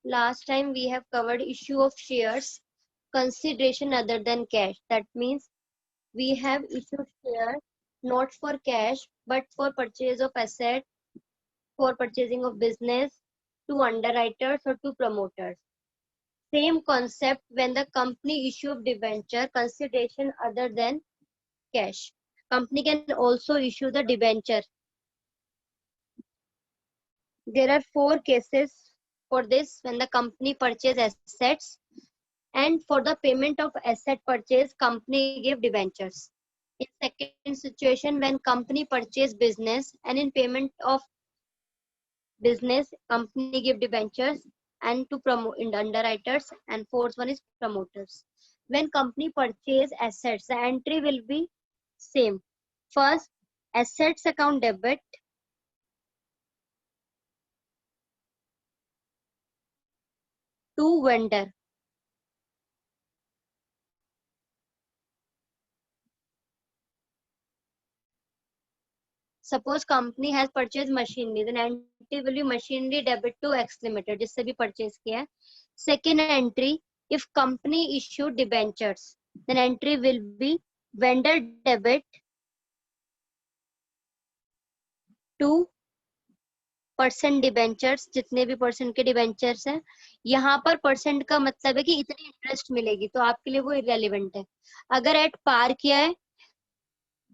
last time we have covered issue of shares, consideration other than cash. That means we have issued shares not for cash but for purchase of asset, for purchasing of business, to underwriters or to promoters. Same concept when the company issue debenture, consideration other than cash. Company can also issue the debenture. There are 4 cases for this: when the company purchase assets, and for the payment of asset purchase, company give debentures. In second situation, when company purchase business, and in payment of business, company give debentures and to promote in underwriters, and fourth one is promoters. When company purchase assets, the entry will be same. First, assets account debit, to vendor. Suppose company has purchased machinery, then entry will be machinery debit to X Limited, जिससे भी purchase किया है. Second entry, if company issued debentures, then entry will be vendor debit to percent debentures, जितने भी percent के debentures हैं. यहाँ पर परसेंट का मतलब है कि इतनी इंटरेस्ट मिलेगी, तो आपके लिए वो इरेलीवेंट है. अगर एट पार किया है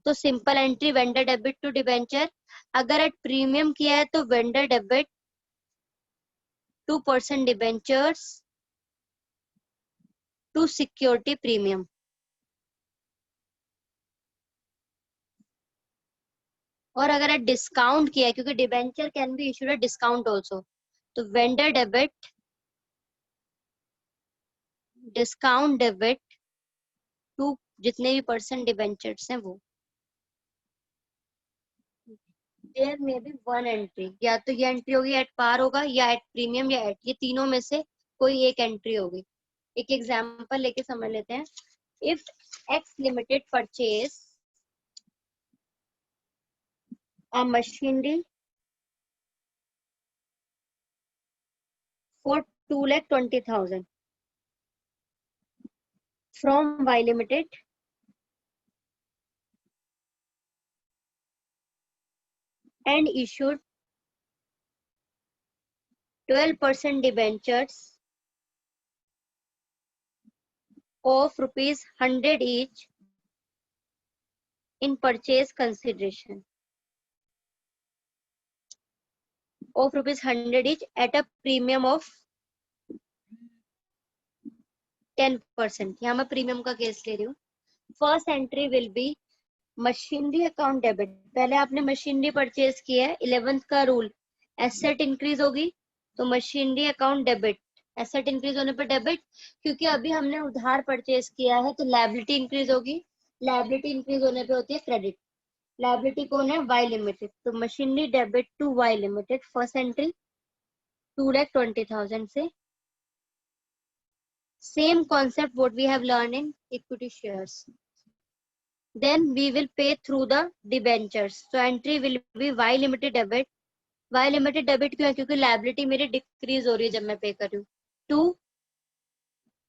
तो simple entry vendor debit to debenture. अगर एट प्रीमियम किया है तो vendor debit to percent debentures to security premium. और अगर एट डिस्काउंट किया है, क्योंकि debenture can be issued at discount also, तो vendor debit discount debit to जितने भी परसेंट डिबेंचर्स हैं वो. देयर में भी वन एंट्री, या तो ये एंट्री होगी एट पार होगा, या एट प्रीमियम, या एट, ये तीनों में से कोई एक एंट्री होगी. एक एग्जांपल लेके समझ लेते हैं. If X limited purchase a machinery for 2,20,000 from Y limited, and issued 12% debentures of ₹100 each in purchase consideration of ₹100 each at a premium of 10%. यहाँ मैं प्रीमियम का केस ले रही हूँ. First entry will be machinery account debit. पहले आपने machinery purchase किया है, 11th का रूल, एसेट इंक्रीज होगी तो machinery account debit. Asset increase होने पर डेबिट, क्योंकि अभी हमने उधार परचेज किया है तो लायबिलिटी इंक्रीज होगी. लायबिलिटी इंक्रीज होने पे होती है क्रेडिट. लायबिलिटी कौन है? Y limited. तो machinery debit to Y limited, first entry 2,20,000 से. Same concept what we have learn in equity shares. Then we will pay through the debentures. So entry will be Y limited debit. Y limited debit क्यों है? क्योंकि liability मेरी decrease हो रही है जब मैं पे कर रही हूँ. To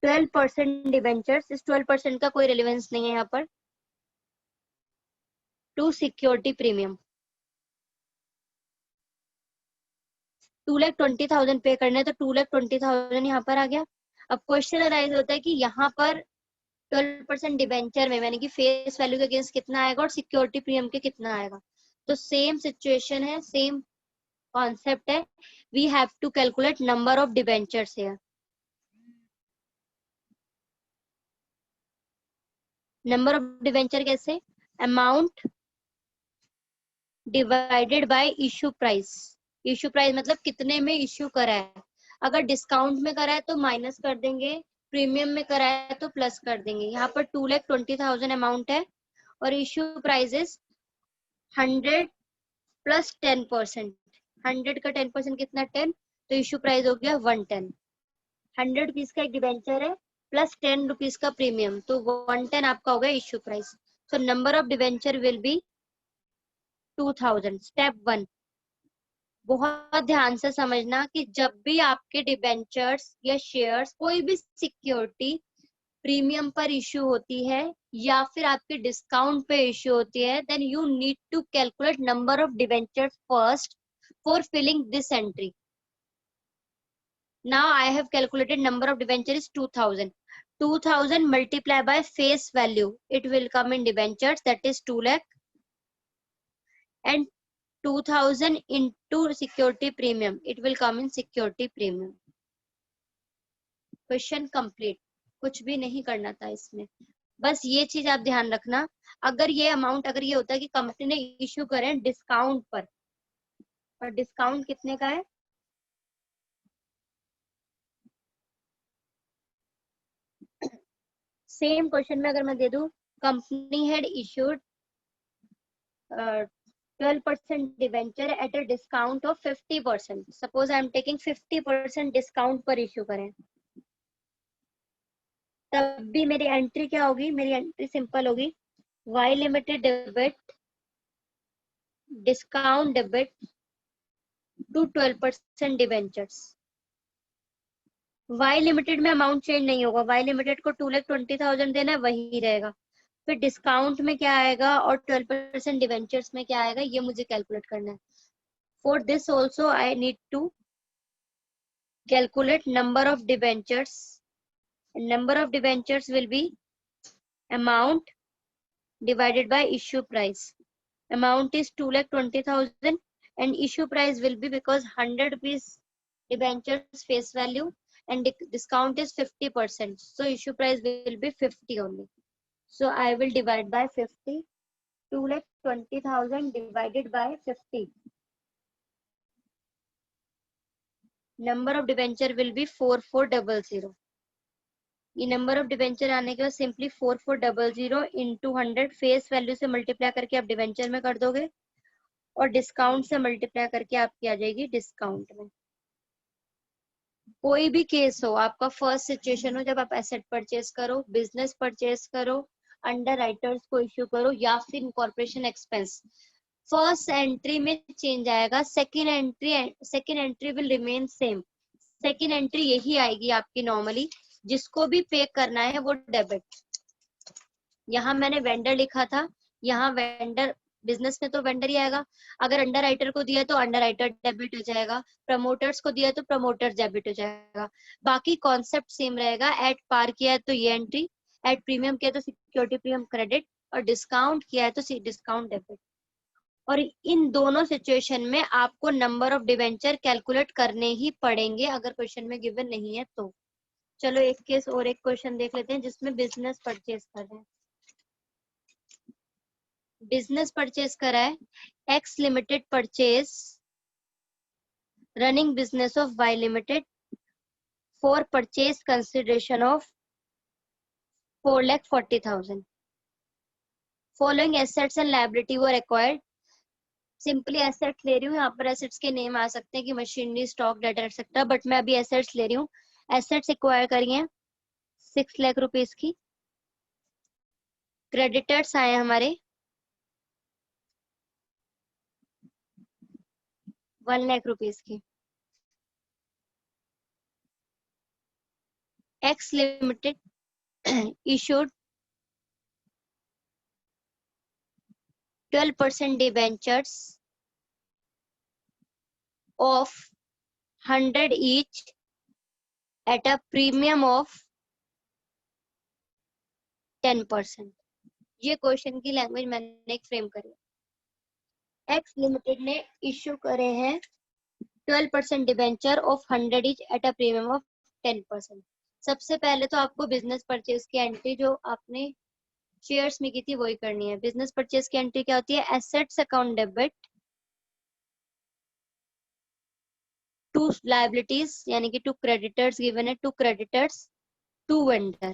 12% debentures. इस 12% का कोई रेलेवेंस नहीं है यहाँ पर. To security premium. 2,20,000 पे करने, तो 2,20,000 यहाँ पर आ गया. अब क्वेश्चन अराइज होता है कि यहाँ पर 12% डिबेंचर में, यानी कि फेस वैल्यू के अगेंस्ट कितना आएगा और सिक्योरिटी प्रीमियम के कितना आएगा. तो सेम सिचुएशन है, सेम कॉन्सेप्ट है. We have to calculate number of debentures here. Number of debenture कैसे? Amount divided by issue price. Issue price मतलब कितने में इश्यू करा है. अगर डिस्काउंट में करा है तो माइनस कर देंगे, प्रीमियम में करा है तो प्लस कर देंगे. यहाँ पर 2,20,000 अमाउंट है और इश्यू प्राइस 100 प्लस 10%. 100 का 10% कितना? 10. तो इश्यू प्राइस हो गया 110. 100 रुपीज का एक डिबेंचर है प्लस 10 रुपीज का प्रीमियम, तो 110 आपका हो गया issue price. So number of debenture will be 2,000. Step 1, बहुत ध्यान से समझना कि जब भी आपके डिबेंचर्स या शेयर्स कोई भी सिक्योरिटी प्रीमियम पर इश्यू होती है या फिर आपके डिस्काउंट पे इश्यू होती है, then you need to calculate number of debentures first for filling this entry. Now I have calculated number of debenture is 2000. 2000 multiply by face value. It will come in debentures, that is 2 lakh, and 2000 into security premium. It will come in security premium. Question complete. कुछ भी नहीं करना था इसमें, बस ये चीज आप ध्यान रखना. अगर ये अमाउंट अगर ये होता है कि कंपनी ने इश्यू करें डिस्काउंट पर, और डिस्काउंट कितने का है, सेम क्वेश्चन में अगर मैं दे दूं company had issued 12% debenture at a discount of 50%. Suppose I am taking 50% discount पर इश्यू करें, तब भी मेरी एंट्री क्या होगी, मेरी एंट्री सिंपल होगी, Y limited debit discount debit to 12% debentures. Y limited में अमाउंट चेंज नहीं होगा, वाई लिमिटेड को 2,20,000 देना है, वही रहेगा. फिर डिस्काउंट में क्या आएगा और 12% डिवेंचर्स में क्या आएगा, ये मुझे कैलकुलेट करना है. For this also I need to calculate number of debentures. Number of debentures will be amount divided by issue price. Amount is 2,20,000 and issue price will be, because 100 rupees debentures face value and discount is 50%. So issue price will be 50 only. So I will divide by 50. 2,20,000 divided by 50. Number of debenture will be 4400. ये number of debenture आने के बाद simply 4400 into 100 face value से multiply करके आप debenture में कर दोगे, और डिस्काउंट से मल्टीप्लाई करके आपकी आ जाएगी डिस्काउंट में. कोई भी केस हो, आपका फर्स्ट सिचुएशन हो जब आप एसेट परचेज करो, बिजनेस परचेज करो, अंडर राइटर्स को इश्यू करो या फिर इनकॉर्पोरेशन एक्सपेंस, फर्स्ट एंट्री में चेंज आएगा, second entry will remain same. Second entry यही आएगी आपकी नॉर्मली, जिसको भी पे करना है वो डेबिट. यहाँ मैंने वेंडर लिखा था, यहाँ वेंडर, बिजनेस में तो वेंडर ही आएगा. अगर अंडर राइटर को दिया तो अंडर राइटर डेबिट हो जाएगा, प्रमोटर्स को दिया तो प्रमोटर्स डेबिट हो जाएगा. बाकी कॉन्सेप्ट सेम रहेगा. एट पार किया है तो ये एंट्री, एट प्रीमियम किया तो सिक्योरिटी प्रीमियम क्रेडिट, और डिस्काउंट किया है तो डिस्काउंट डेबिट. और इन दोनों सिचुएशन में आपको नंबर ऑफ डिवेंचर कैलकुलेट करने ही पड़ेंगे अगर क्वेश्चन में गिवन नहीं है तो. चलो एक केस और एक क्वेश्चन देख लेते हैं जिसमें बिजनेस परचेज कर रहे हैं. बिजनेस परचेज करा है, X limited purchase running business of Y limited for purchase consideration of 4,40,000. Following assets and liability were acquired. Simply assets ले रही हूँ, यहाँ पर एसेट्स के नेम आ सकते हैं कि machinery, stock, data etcetera, but मैं अभी एसेट्स ले रही हूँ. एसेट्स एक्वायर करी हैं 6 लाख रुपीस की. क्रेडिटर्स आए हमारे 1 लाख रुपीस की. X limited issued 12% debentures of 100 each at a premium of 10%. ये क्वेश्चन की लैंग्वेज मैंने एक फ्रेम करी. एक्स लिमिटेड ने इश्यू करे हैं 12% debenture of 100 each at a premium of 10%. सबसे पहले तो आपको बिजनेस परचेज की एंट्री जो आपने शेयर्स में की थी वही करनी है. बिजनेस परचेज की एंट्री क्या होती है, assets account debit to liabilities, यानी कि टू क्रेडिटर्स गिवन है, to creditors to vendor.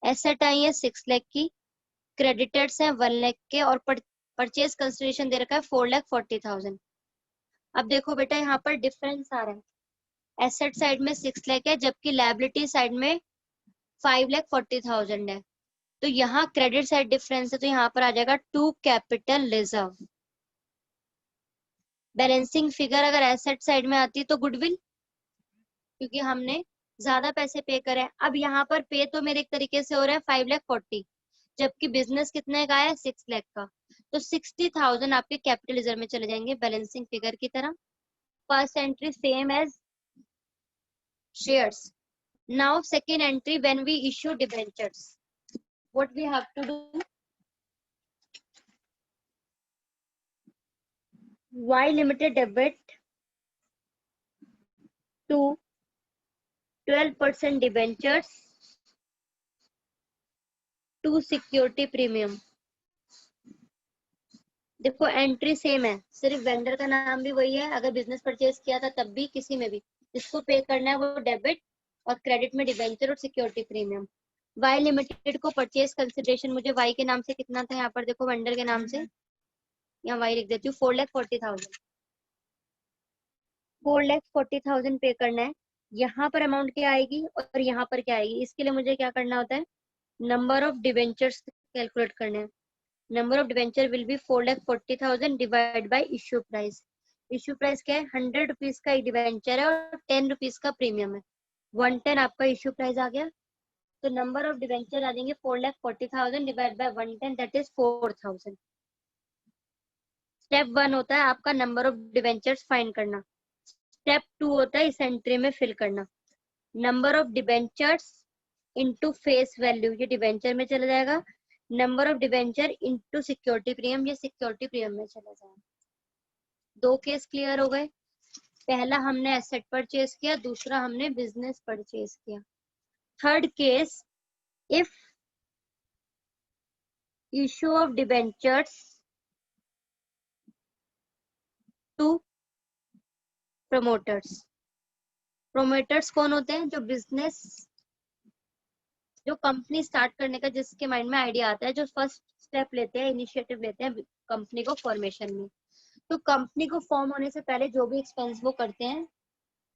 Asset आई है 6 लाख की, क्रेडिटर्स हैं 1 लाख के, और परचेज कंसिडरेशन दे रखा है 4,40,000. अब देखो बेटा यहाँ पर डिफरेंस आ रहा है, एसेट साइड में 6 लाख है जबकि लायबिलिटी साइड में 5,40,000 है. तो यहाँ क्रेडिट साइड डिफरेंस है, तो यहाँ पर आ जाएगा to capital reserve. Balancing figure अगर एसेट साइड में आती है तो गुडविल, क्योंकि हमने ज्यादा पैसे पे करे हैं। अब यहाँ पर पे तो मेरे एक तरीके से हो रहा है 5,40,000, जबकि बिजनेस कितने का है 6 लाख का, तो 60,000 आपके कैपिटल रिजर्व में चले जाएंगे बैलेंसिंग फिगर की तरह। First entry same as shares. Now second entry when we issue debentures, what we have to do, Y Limited debit to 12% debentures to security premium। देखो एंट्री सेम है, सिर्फ vendor का नाम भी वही है, अगर बिजनेस परचेज किया था तब भी किसी में भी, जिसको पे करना है वो डेबिट, और क्रेडिट में डिबेंचर और सिक्योरिटी प्रीमियम। वाई लिमिटेड को परचेज कंसिडरेशन मुझे वाई के नाम से कितना था, यहाँ पर देखो वेंडर के नाम से, यहाँ वाई लिख देती हूँ, 4,40,000, 4,40,000 पे करना है। यहाँ पर अमाउंट क्या आएगी और यहाँ पर क्या आएगी, इसके लिए मुझे क्या करना होता है, नंबर ऑफ डिबेंचर्स कैलकुलेट करने हैं। Number of debenture will be 4,40,000 divide by issue price. Issue price क्या है, 100 रुपीज का एक डिबेंचर है और 10 रुपीज का प्रीमियम है, 110 आपका इश्यू प्राइस आ गया। तो नंबर ऑफ डिबेंचर आ जाएंगे 4,40,000 divide by 110, that is 4,000। Step 1 होता है आपका नंबर ऑफ डिबेंचर्स फाइंड करना। स्टेप 2 होता है इस एंट्री में फिल करना, number of debentures into face value, ये डिबेंचर में चला जाएगा, number of debenture into security premium, ये सिक्योरिटी प्रीमियम में चला जाएगा। दो केस क्लियर हो गए, पहला हमने एसेट परचेज किया, दूसरा हमने बिजनेस परचेज किया। Third case, if issue of debentures to promoters. Promoters कौन होते हैं, जो बिजनेस, जो कंपनी स्टार्ट करने का जिसके माइंड में आइडिया आता है, जो फर्स्ट स्टेप लेते हैं, इनिशिएटिव लेते हैं कंपनी को फॉर्मेशन में। तो कंपनी को फॉर्म होने से पहले जो भी एक्सपेंस वो करते हैं,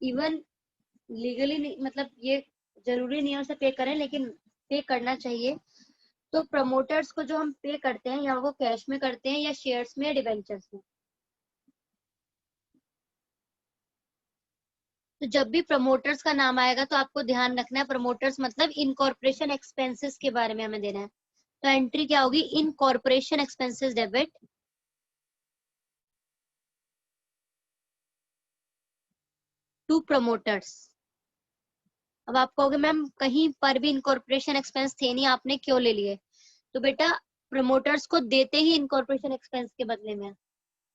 इवन लीगली मतलब ये जरूरी नहीं है उसे पे करें, लेकिन पे करना चाहिए। तो प्रमोटर्स को जो हम पे करते हैं, या वो कैश में करते हैं या शेयर्स में या डिबेंचर्स में, तो जब भी प्रमोटर्स का नाम आएगा तो आपको ध्यान रखना है, प्रमोटर्स मतलब इनकॉर्पोरेशन एक्सपेंसेस के बारे में हमें देना है। तो एंट्री क्या होगी, incorporation expenses debit to promoters. अब आप कहोगे मैम कहीं पर भी इनकॉर्पोरेशन एक्सपेंस थे नहीं, आपने क्यों ले लिए, तो बेटा प्रमोटर्स को देते ही इनकॉर्पोरेशन एक्सपेंस के बदले में,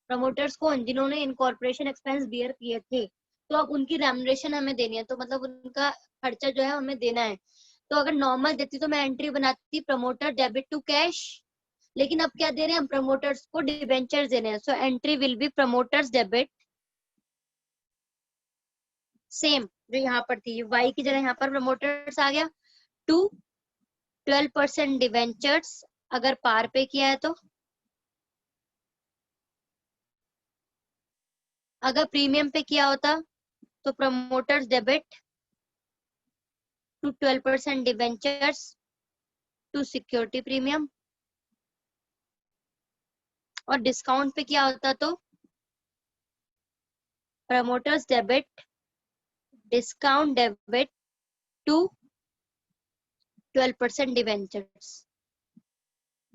प्रमोटर्स को जिन्होंने इनकॉर्पोरेशन एक्सपेंस बियर किए थे, तो अब उनकी रेम्युनरेशन हमें देनी है, तो मतलब उनका खर्चा जो है हमें देना है। तो अगर नॉर्मल देती तो मैं एंट्री बनाती प्रमोटर डेबिट टू कैश, लेकिन अब क्या दे रहे हैं हम, प्रमोटर्स को डिबेंचर दे रहे हैं, so entry will be promoters debit, same जो यहाँ पर थी, वाई की जगह यहाँ पर प्रमोटर्स आ गया, टू 12% डिबेंचर्स अगर पार पे किया है तो, अगर प्रीमियम पे किया होता तो promoters debit to 12% debentures to security premium, और डिस्काउंट पे क्या होता तो promoters debit discount debit to 12% debentures.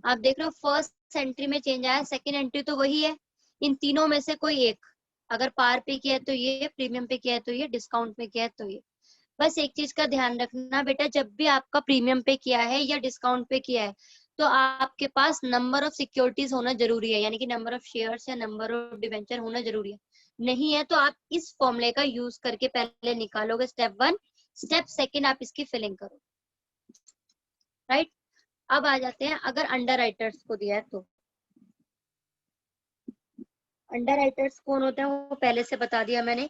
आप देख रहे हो फर्स्ट एंट्री में चेंज आया, सेकंड एंट्री तो वही है, इन तीनों में से कोई एक, अगर पार पे किया है तो ये, प्रीमियम पे किया है तो ये, डिस्काउंट पे किया है तो ये। बस एक चीज का ध्यान रखना बेटा, जब भी आपका प्रीमियम पे किया है या डिस्काउंट पे किया है, तो आपके पास नंबर ऑफ सिक्योरिटीज होना जरूरी है, यानी कि नंबर ऑफ शेयर्स या नंबर ऑफ डिबेंचर होना जरूरी है। नहीं है तो आप इस फॉर्मूले का यूज करके पहले निकालोगे स्टेप 1, स्टेप सेकेंड आप इसकी फिलिंग करो, राइट। अब आ जाते हैं अगर अंडर राइटर्स को दिया है तो, अंडर राइटर्स कौन होता है वो पहले से बता दिया मैंने।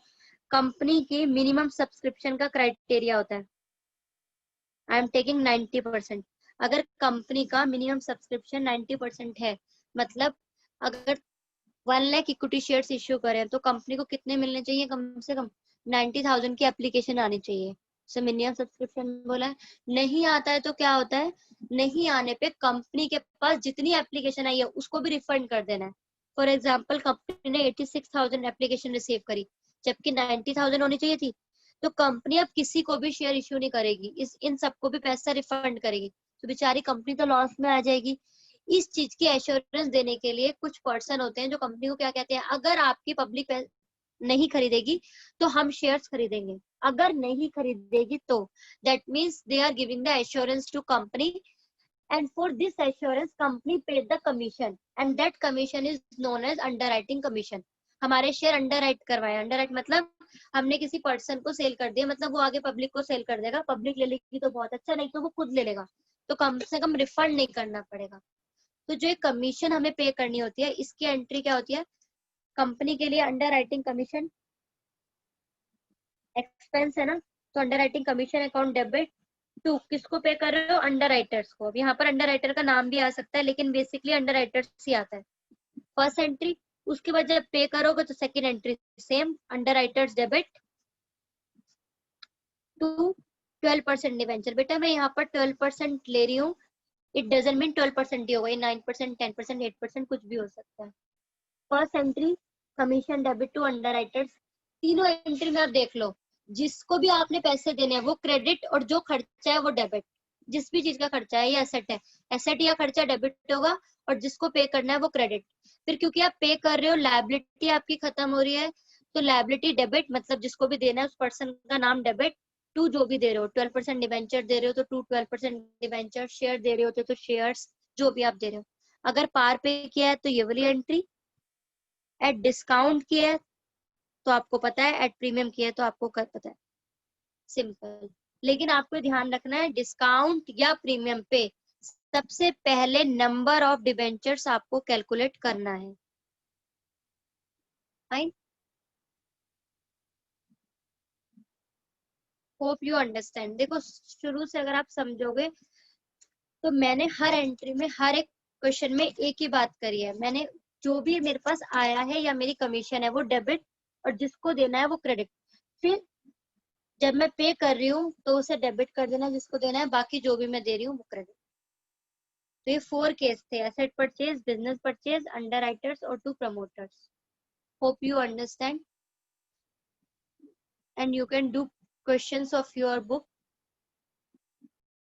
कंपनी की मिनिमम सब्सक्रिप्शन का क्राइटेरिया होता है, आई एम टेकिंग 90%। अगर कंपनी का मिनिमम सब्सक्रिप्शन 90% है, मतलब अगर 1 लाख इक्विटी शेयर्स इश्यू करें तो कंपनी को कितने मिलने चाहिए, कम से कम 90,000 की एप्लीकेशन आनी चाहिए, सो मिनिमम सब्सक्रिप्शन बोला है। नहीं आता है तो क्या होता है, नहीं आने पे कंपनी के पास जितनी एप्लीकेशन आई है उसको भी रिफंड कर देना है, फॉर एग्जाम्पल कंपनी ने 86,000 एप्लीकेशन रिसीव करी, जबकि 90,000 होनी चाहिए थी, तो कंपनी अब किसी को भी शेयर इश्यू नहीं करेगी, इन सबको भी पैसा रिफंड करेगी, तो बेचारी कंपनी तो लॉस में आ जाएगी। इस चीज की एश्योरेंस देने के लिए कुछ पर्सन होते हैं जो कंपनी को क्या कहते हैं, अगर आपकी पब्लिक नहीं खरीदेगी तो हम शेयर्स खरीदेंगे, अगर नहीं खरीदेगी तो that means they are giving the assurance to company, and for this assurance company paid the commission and that commission is known as underwriting commission। हमारे शेयर अंडरराइट करवाए, अंडरराइट मतलब हमने किसी पर्सन को सेल कर दिया, मतलब वो आगे पब्लिक को सेल कर देगा, पब्लिक ले लेगी तो बहुत अच्छा, नहीं तो वो खुद ले लेगा, तो कम से कम रिफंड नहीं करना पड़ेगा। तो जो एक कमीशन हमें पे करनी होती है, इसकी एंट्री क्या होती है, कंपनी के लिए अंडरराइटिंग कमीशन एक्सपेंस है ना, तो underwriting commission account debit to किसको पे कर रहे हो, अंडरराइटर्स को। अब यहाँ पर अंडरराइटर का नाम भी आ सकता है, लेकिन बेसिकली अंडरराइटर्स ही आता है। फर्स्ट एंट्री, उसके बाद जब पे करोगे तो second entry same, underwriters debit to 12% debenture. बेटा मैं यहाँ पर 12% ले रही हूँ, इट डजंट मीन 12% ही होगा, ये 9%, 10%, 8% कुछ भी हो सकता है। First entry commission debit to underwriters, तीनों एंट्री में आप देख लो, जिसको भी आपने पैसे देने हैं वो क्रेडिट और जो खर्चा है वो डेबिट। जिस भी चीज का खर्चा है, ये एसेट है, एसेट या खर्चा डेबिट होगा, और जिसको पे करना है वो क्रेडिट। फिर क्योंकि आप पे कर रहे हो, लायबिलिटी आपकी खत्म हो रही है, तो लायबिलिटी डेबिट मतलब जिसको भी देना है उस पर्सन का नाम डेबिट, टू जो भी दे रहे हो, 12% डिवेंचर दे रहे हो तो टू 12% डिवेंचर, शेयर दे रहे होते तो शेयर्स, जो भी आप दे रहे हो। अगर पार पे किया है तो ये वाली एंट्री, एट डिस्काउंट किया है तो आपको पता है, एट प्रीमियम किया है तो आपको पता है, सिंपल। लेकिन आपको ध्यान रखना है, डिस्काउंट या प्रीमियम पे सबसे पहले नंबर ऑफ डिबेंचर्स आपको कैलकुलेट करना है। Fine, hope you understand. देखो शुरू से अगर आप समझोगे तो मैंने हर एंट्री में, हर एक क्वेश्चन में एक ही बात करी है, मैंने जो भी मेरे पास आया है या मेरी कमीशन है वो डेबिट, और जिसको देना है वो क्रेडिट। फिर जब मैं पे कर रही हूँ तो उसे डेबिट कर देना जिसको देना है, बाकी जो भी मैं दे रही हूँ वो क्रेडिट। तो ये 4 केस थे, asset purchase, business purchase, underwriters और 2 promoters. Hope you understand and you can do questions of your book.